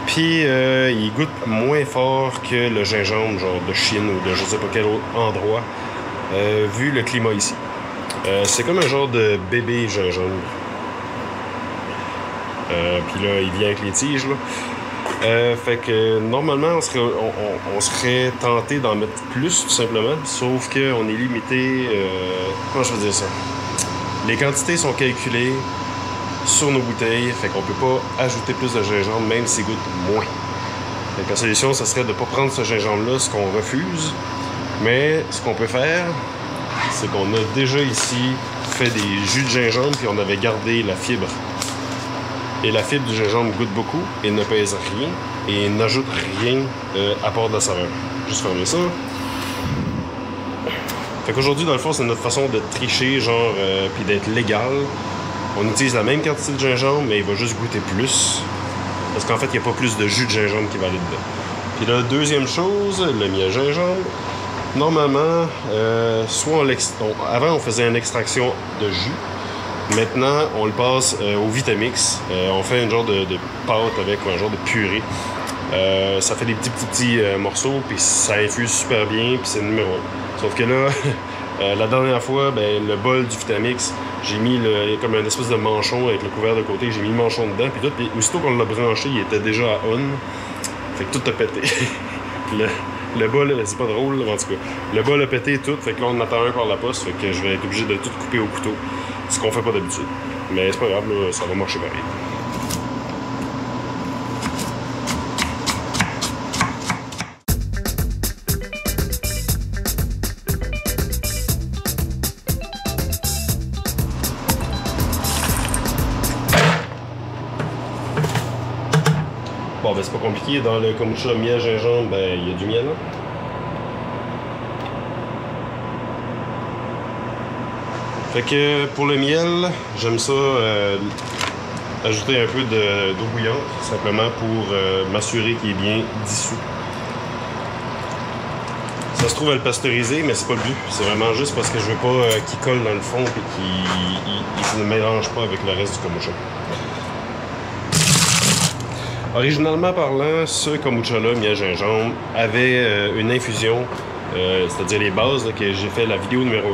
Puis, il goûte moins fort que le gingembre, genre de Chine ou de je sais pas quel autre endroit, vu le climat ici. C'est comme un genre de bébé gingembre. Puis là, il vient avec les tiges, là. Fait que normalement, on serait tenté d'en mettre plus, tout simplement, sauf qu'on est limité... comment je veux dire ça? Les quantités sont calculées sur nos bouteilles, fait qu'on peut pas ajouter plus de gingembre, même s'il goûte moins. Fait que la solution, ça serait de ne pas prendre ce gingembre-là, ce qu'on refuse, mais ce qu'on peut faire, c'est qu'on a déjà ici fait des jus de gingembre, puis on avait gardé la fibre. Et la fibre du gingembre goûte beaucoup et ne pèse rien et n'ajoute rien à part de la saveur. Juste fermer ça. Fait qu'aujourd'hui, dans le fond, c'est notre façon de tricher, genre, puis d'être légal. On utilise la même quantité de gingembre, mais il va juste goûter plus. Parce qu'en fait, il n'y a pas plus de jus de gingembre qui va aller dedans. Puis la deuxième chose, le miel gingembre. Normalement, avant, on faisait une extraction de jus. Maintenant, on le passe au Vitamix. On fait un genre de pâte avec un genre de purée. Ça fait des petits morceaux, puis ça infuse super bien, puis c'est le numéro 1. Sauf que là, la dernière fois, le bol du Vitamix, j'ai mis comme un espèce de manchon avec le couvert de côté. J'ai mis le manchon dedans, puis tout. Puis aussitôt qu'on l'a branché, il était déjà à on. Fait que tout a pété. Le bol, c'est pas drôle, en tout cas. Le bol a pété tout, fait que là, on en attend un par la poste, fait que je vais être obligé de tout couper au couteau. Ce qu'on fait pas d'habitude. Mais c'est pas grave, là, ça va marcher pareil. Bon, c'est pas compliqué. Dans le kombucha miel gingembre, il y a du miel, là. Fait que pour le miel, j'aime ça ajouter un peu d'eau bouillante, simplement pour m'assurer qu'il est bien dissous. Ça se trouve à le pasteuriser, mais c'est pas le but. C'est vraiment juste parce que je veux pas qu'il colle dans le fond et qu'il ne mélange pas avec le reste du kombucha. Originalement parlant, ce kombucha-là, miel gingembre, avait une infusion, c'est-à-dire les bases là, que j'ai fait la vidéo numéro 1.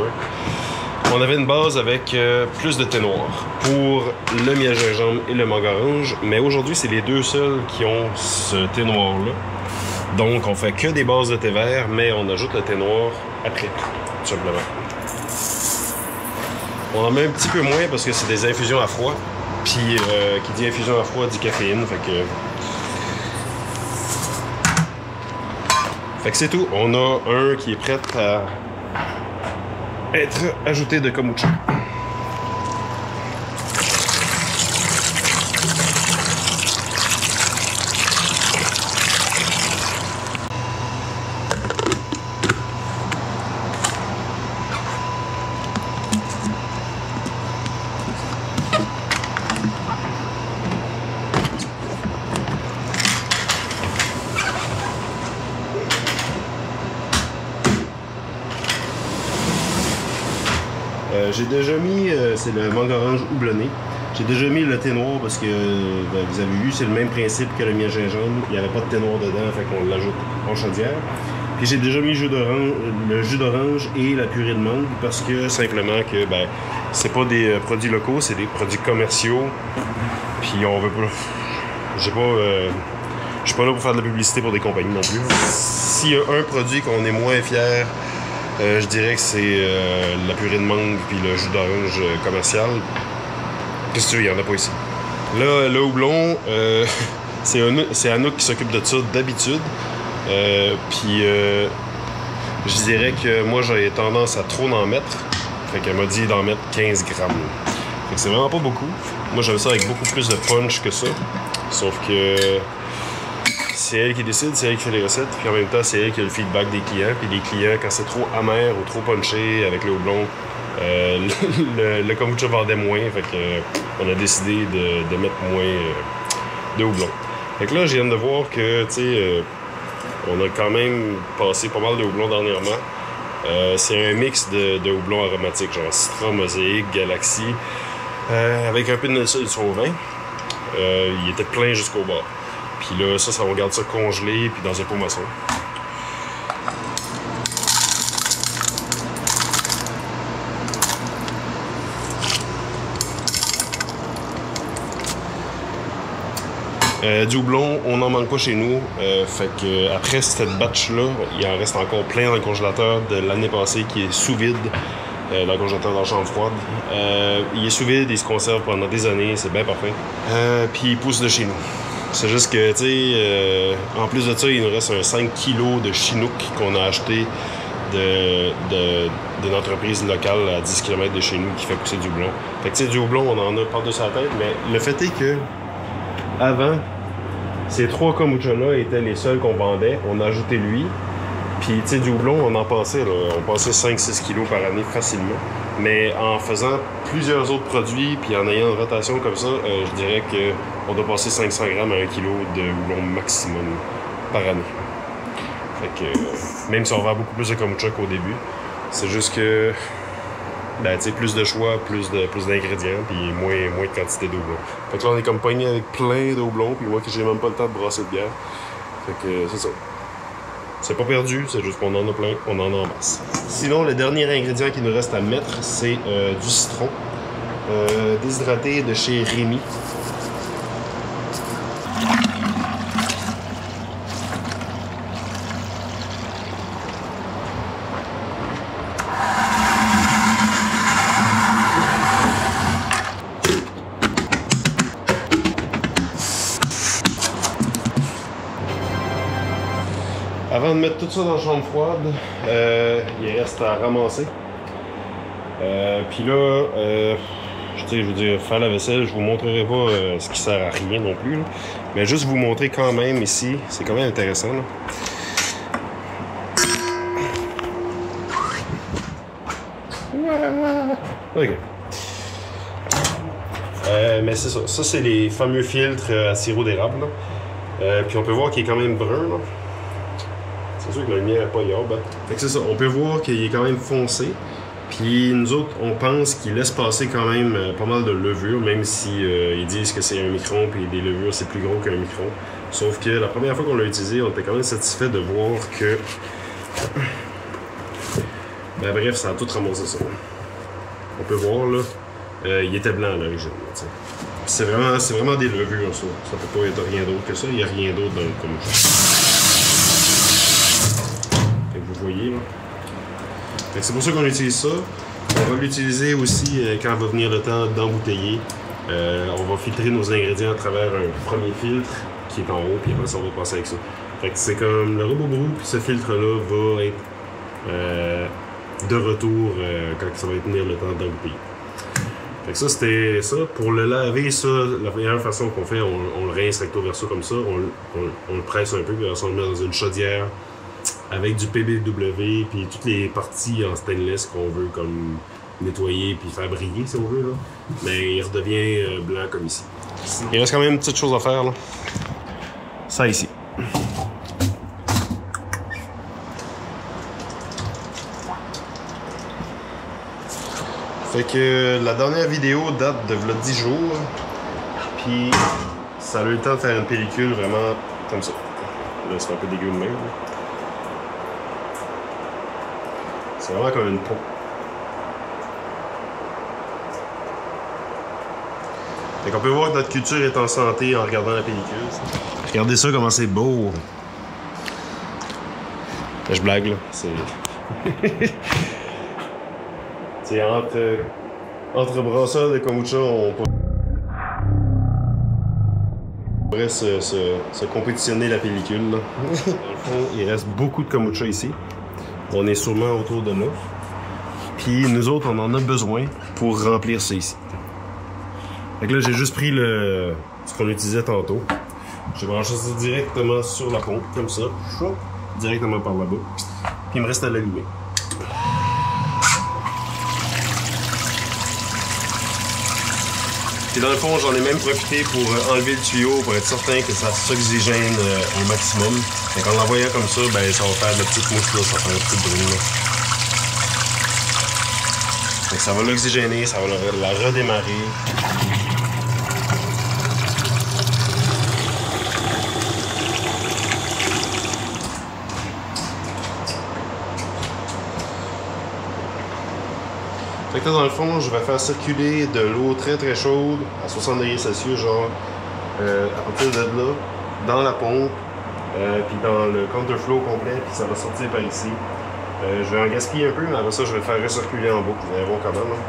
On avait une base avec plus de thé noir pour le miel gingembre et le mangue orange, mais aujourd'hui, c'est les deux seuls qui ont ce thé noir-là. Donc, on fait que des bases de thé vert, mais on ajoute le thé noir après, tout simplement. On en met un petit peu moins parce que c'est des infusions à froid. Puis, qui dit infusion à froid dit caféine, fait que c'est tout. On a un qui est prêt à être ajouté de kombucha. J'ai déjà mis, c'est le mangue orange houblonné. J'ai déjà mis le thé noir parce que, vous avez vu, c'est le même principe que le miel gingembre. Il n'y avait pas de thé noir dedans, fait qu'on l'ajoute en chaudière. Puis j'ai déjà mis le jus d'orange et la purée de mangue parce que, simplement, que, c'est pas des produits locaux, c'est des produits commerciaux. Puis on veut pas... Je suis pas là pour faire de la publicité pour des compagnies non plus. S'il y a un produit qu'on est moins fier, je dirais que c'est la purée de mangue puis le jus d'orange commercial. Qu'est-ce que tu veux, il n'y en a pas ici. Là, le houblon, c'est Anouk qui s'occupe de ça d'habitude. Puis je dirais que moi j'ai tendance à trop en mettre. Fait qu'elle m'a dit d'en mettre 15 grammes. Fait que c'est vraiment pas beaucoup. Moi j'avais ça avec beaucoup plus de punch que ça. Sauf que c'est elle qui décide, c'est elle qui fait les recettes, puis en même temps, c'est elle qui a le feedback des clients. Puis les clients, quand c'est trop amer ou trop punché avec le houblon, le kombucha vendait moins, fait que on a décidé de mettre moins de houblon. Fait que là, je viens de voir que, tu sais, on a quand même passé pas mal de houblon dernièrement. C'est un mix de houblon aromatique, genre Citra, Mosaïque, Galaxy, avec un peu de sauvin. Il était plein jusqu'au bord. Puis là, ça, on garde ça congelé, puis dans un pot maçon. Du houblon, on n'en manque pas chez nous. Fait que après cette batch-là, il en reste encore plein dans le congélateur de l'année passée qui est sous vide. Dans le congélateur dans la chambre froide. Il est sous vide, il se conserve pendant des années, c'est bien parfait. Puis il pousse de chez nous. C'est juste que, tu sais, en plus de ça, il nous reste un 5 kg de Chinook qu'on a acheté d'une entreprise locale à 10 km de chez nous qui fait pousser du houblon. Fait que, tu sais, du houblon, on en a par-dessus la tête, mais le fait est que, avant, ces 3 kombucha-là étaient les seuls qu'on vendait. On a ajouté lui. Puis, tu sais, du houblon, on en passait, là. On passait 5-6 kilos par année facilement. Mais en faisant plusieurs autres produits, puis en ayant une rotation comme ça, je dirais qu'on doit passer 500 grammes à 1 kilo de houblon maximum par année. Fait que, même si on vend beaucoup plus de kombucha qu'au début, c'est juste que, tu sais, plus de choix, plus d'ingrédients, puis moins de quantité de houblon. Fait que là, on est comme pogné avec plein de houblon, puis moi, que j'ai même pas le temps de brasser de bière. Fait que, c'est ça. C'est pas perdu, c'est juste qu'on en a plein, on en a en masse. Sinon, le dernier ingrédient qu'il nous reste à mettre, c'est du citron déshydraté de chez Rémy. Avant de mettre tout ça dans la chambre froide, il reste à ramasser. Puis là, je veux dire, faire la vaisselle, je vous montrerai pas ce qui sert à rien non plus. Là. Mais juste vous montrer quand même ici, c'est quand même intéressant. Là. Ok. Mais c'est ça. Ça, c'est les fameux filtres à sirop d'érable. Puis on peut voir qu'il est quand même brun. Là. C'est sûr que la lumière n'est pas yob. Fait que c'est ça, on peut voir qu'il est quand même foncé. Puis nous autres, on pense qu'il laisse passer quand même pas mal de levure, même si ils disent que c'est un micron, puis des levures c'est plus gros qu'un micron. Sauf que la première fois qu'on l'a utilisé, on était quand même satisfait de voir que... bref, ça a tout ramassé ça. On peut voir là, il était blanc à l'origine. C'est vraiment des levures ça. Ça peut pas être rien d'autre que ça, il n'y a rien d'autre dans le kombucha. Vous voyez là. C'est pour ça qu'on utilise ça. On va l'utiliser aussi quand va venir le temps d'embouteiller. On va filtrer nos ingrédients à travers un premier filtre qui est en haut, puis après ça on va passer avec ça. Fait que c'est comme le robot brou, puis ce filtre-là va être de retour quand ça va tenir le temps d'engloutir. Fait que ça, c'était ça. Pour le laver, ça, la meilleure façon qu'on fait, on le rince recto verso comme ça, on le presse un peu, puis on le met dans une chaudière avec du PBW, puis toutes les parties en stainless qu'on veut comme nettoyer puis faire briller, si on veut, là. Mais il redevient blanc comme ici. Il reste quand même une petite chose à faire, là. Ça ici. Fait que la dernière vidéo date de 10 jours. Puis ça a eu le temps de faire une pellicule vraiment comme ça. Là, c'est un peu dégueu de même. C'est vraiment comme une peau. Fait qu'on peut voir que notre culture est en santé en regardant la pellicule. Regardez ça, comment c'est beau. Là, je blague, là. C'est... C'est entre brasseurs de kombucha, on pourrait se compétitionner la pellicule. Là. Dans le fond, il reste beaucoup de kombucha ici. On est sûrement autour de 9. Puis nous autres, on en a besoin pour remplir ça ici. Fait que là, j'ai juste pris ce qu'on utilisait tantôt. J'ai branché ça directement sur la pompe, comme ça. Directement par là-bas. Puis il me reste à l'allumer. Et dans le fond, j'en ai même profité pour enlever le tuyau pour être certain que ça s'oxygène au maximum. Donc en l'envoyant comme ça, ben, ça va faire de petites mouches là, ça va faire un petit bruit là. Donc ça va l'oxygéner, ça va la redémarrer. Fait que là, dans le fond, je vais faire circuler de l'eau très très chaude à 60 degrés Celsius, genre à partir de là, dans la pompe, puis dans le counterflow complet, puis ça va sortir par ici. Je vais en gaspiller un peu, mais après ça, je vais le faire recirculer en boucle. Vous allez voir quand même. Hein.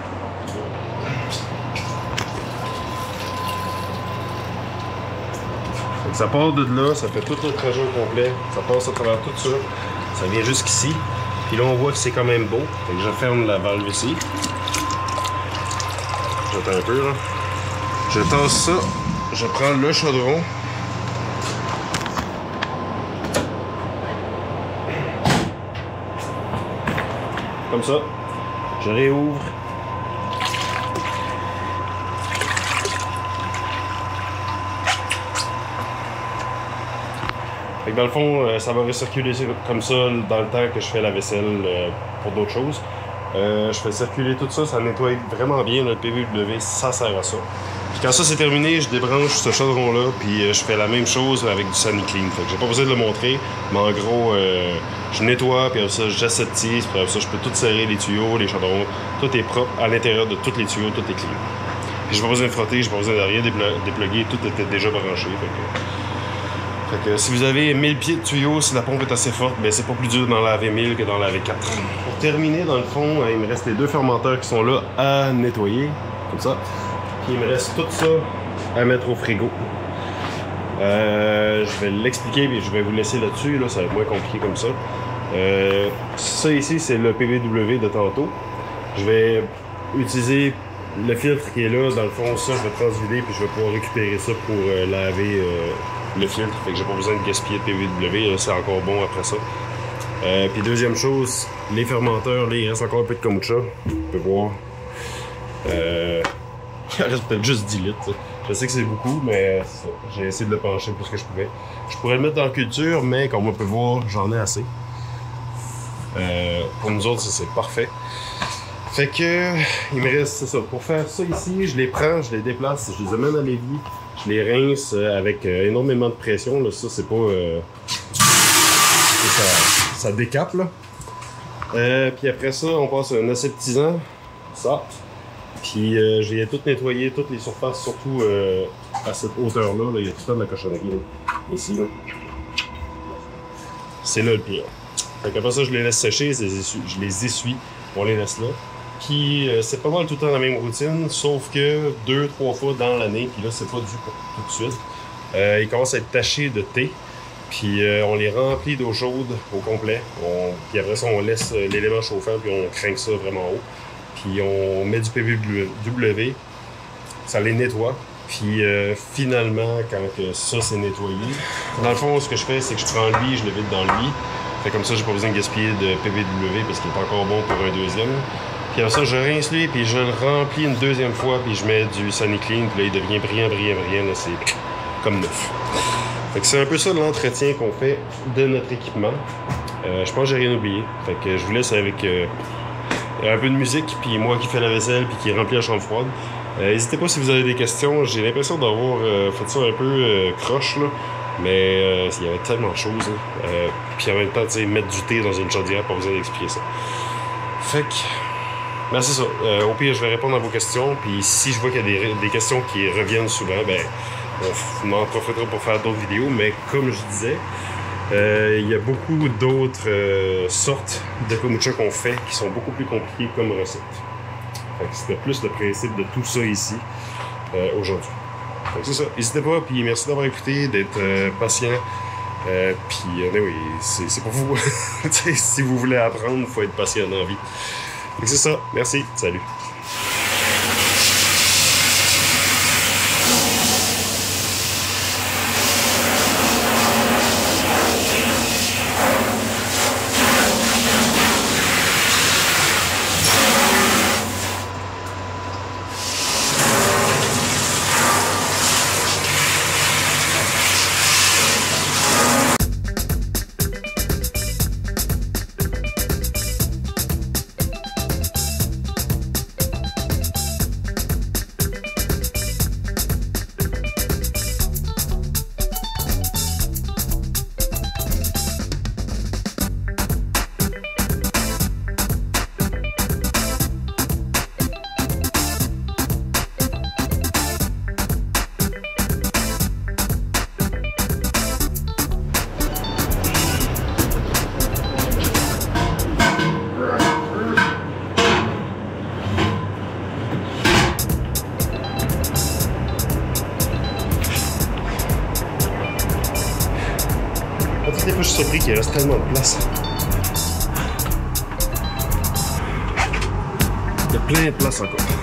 Fait que ça part de là, ça fait tout le trajet au complet, ça passe à travers tout ça, ça vient jusqu'ici. Puis là, on voit que c'est quand même beau. Fait que je ferme la valve ici. J'attends un peu, là. Je tasse ça. Je prends le chaudron. Comme ça. Je réouvre. Fait que dans le fond, ça va recirculer comme ça dans le temps que je fais la vaisselle pour d'autres choses. Je fais circuler tout ça, ça nettoie vraiment bien. Le PBW, ça sert à ça. Puis quand ça c'est terminé, je débranche ce chaudron-là, puis je fais la même chose avec du SaniClean. Fait que j'ai pas besoin de le montrer, mais en gros, je nettoie, puis après ça, j'aseptise, puis après ça, je peux tout serrer les tuyaux, les chaudrons. Tout est propre à l'intérieur de tous les tuyaux, tout est clean. Puis j'ai pas besoin de frotter, j'ai pas besoin de rien dépluguer, tout était déjà branché. Fait que si vous avez 1000 pieds de tuyaux, si la pompe est assez forte, ben c'est pas plus dur d'en laver 1000 que d'en laver 4. Pour terminer, dans le fond, il me reste les deux fermenteurs qui sont là à nettoyer, comme ça. Puis il me reste tout ça à mettre au frigo. Je vais l'expliquer, puis je vais vous laisser là-dessus, là, ça va être moins compliqué comme ça. Ça ici, c'est le PBW de tantôt. Je vais utiliser le filtre qui est là, dans le fond, ça, je vais transvider, puis je vais pouvoir récupérer ça pour laver le filtre, fait que j'ai pas besoin de gaspiller de PBW, c'est encore bon après ça. Puis deuxième chose, les fermenteurs, là, il reste encore un peu de kombucha, vous pouvez voir. Il reste peut-être juste 10 litres. Ça. Je sais que c'est beaucoup, mais j'ai essayé de le pencher pour ce que je pouvais. Je pourrais le mettre dans la culture, mais comme on peut voir, j'en ai assez. Pour nous autres, c'est parfait. Fait que, il me reste ça. Pour faire ça ici, je les prends, je les déplace, je les amène à l'évier. Je les rince avec énormément de pression. Là. Ça, c'est pas... ça décape, là. Puis après ça, on passe un aseptisant. Ça. Puis j'ai tout nettoyé, toutes les surfaces, surtout à cette hauteur-là. Là, il y a tout le temps de la cochonnerie. Là. Ici, là. C'est là le pire. Fait qu'après ça, je les laisse sécher, je les essuie. On les laisse là. Puis c'est pas mal tout le temps la même routine, sauf que 2-3 fois dans l'année, puis là c'est pas dû pour tout de suite. Il commence à être taché de thé. Puis on les remplit d'eau chaude au complet. Puis après ça, on laisse l'élément chauffant, puis on craint ça vraiment haut. Puis on met du PVW, ça les nettoie. Puis finalement, quand que ça c'est nettoyé, dans le fond, ce que je fais, c'est que je prends lui, je le vide dans lui. Fait comme ça, j'ai pas besoin de gaspiller de PVW parce qu'il est encore bon pour un deuxième. Puis après ça, je rince lui, puis je le remplis une deuxième fois, puis je mets du Sani-Clean, puis là, il devient brillant, là, c'est comme neuf. Fait que c'est un peu ça l'entretien qu'on fait de notre équipement. Je pense que j'ai rien oublié. Fait que je vous laisse avec un peu de musique, puis moi qui fais la vaisselle, puis qui remplit la chambre froide. N'hésitez pas si vous avez des questions. J'ai l'impression d'avoir fait ça un peu croche, là. Mais il y avait tellement de choses. Puis en même temps, tu sais, mettre du thé dans une chaudière, pas besoin d'expliquer ça. Fait que... Ben c'est ça. Au pire, je vais répondre à vos questions. Puis si je vois qu'il y a des questions qui reviennent souvent, ben on en profitera pour faire d'autres vidéos. Mais comme je disais, il y a beaucoup d'autres sortes de kombucha qu'on fait qui sont beaucoup plus compliquées comme recette. C'était plus le principe de tout ça ici aujourd'hui. C'est ça. N'hésitez pas, puis merci d'avoir écouté, d'être patient. Puis oui, c'est pour vous. Si vous voulez apprendre, il faut être patient dans la vie. C'est ça. Merci. Salut. Des fois, je suis surpris qu'il reste tellement de place. Il y a plein de place encore.